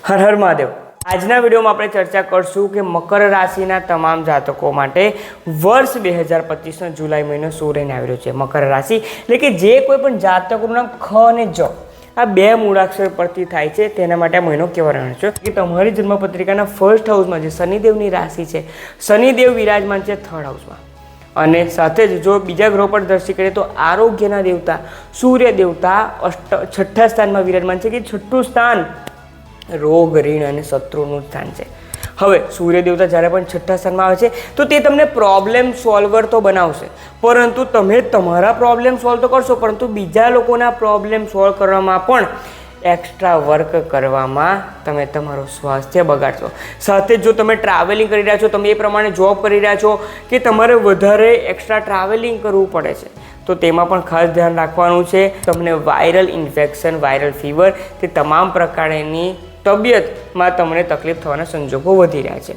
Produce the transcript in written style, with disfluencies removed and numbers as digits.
હર હર મહાદેવ। આજના વિડીયોમાં આપણે ચર્ચા કરશું કે મકર રાશિના તમામ જાતકો માટે વર્ષ 2025નો જુલાઈ મહિનો શું રહીને આવી રહ્યો છે। મકર રાશિ એટલે કે જે કોઈ પણ જાતકોનું નામ ખ અને જ આ બે મૂળાક્ષર પરથી થાય છે તેના માટે આ મહિનો કેવો રહેવાનો છે કે તમારી જન્મપત્રિકાના ફર્સ્ટ હાઉસમાં જે શનિદેવની રાશિ છે, શનિદેવ વિરાજમાન છે થર્ડ હાઉસમાં। અને સાથે જ જો બીજા ગ્રહ પર દ્રષ્ટિ કરીએ તો આરોગ્યના દેવતા સૂર્ય દેવતા છઠ્ઠા સ્થાનમાં વિરાજમાન છે કે છઠ્ઠું સ્થાન રોગ, ઋણ અને શત્રુનું સ્થાન છે। હવે સૂર્ય દેવતા જ્યારે પણ છઠ્ઠા સ્થાનમાં આવે છે તો તે તમને પ્રોબ્લેમ સોલ્વર તો બનાવશે, પરંતુ તમે તમારા પ્રોબ્લેમ સોલ્વ તો કરશો, પરંતુ બીજા લોકોના પ્રોબ્લેમ સોલ્વ કરવામાં પણ એક્સ્ટ્રા વર્ક કરવામાં તમે તમારું સ્વાસ્થ્ય બગાડશો। સાથે જો તમે ટ્રાવેલિંગ કરી રહ્યા છો, તમે એ પ્રમાણે જોબ કરી રહ્યા છો કે તમારે વધારે એક્સ્ટ્રા ટ્રાવેલિંગ કરવું પડે છે તો તેમાં પણ ખાસ ધ્યાન રાખવાનું છે। તમને વાયરલ ઇન્ફેક્શન, વાયરલ ફીવર તે તમામ પ્રકારની તબિયતમાં તમને તકલીફ થવાના સંજોગો વધી રહ્યા છે।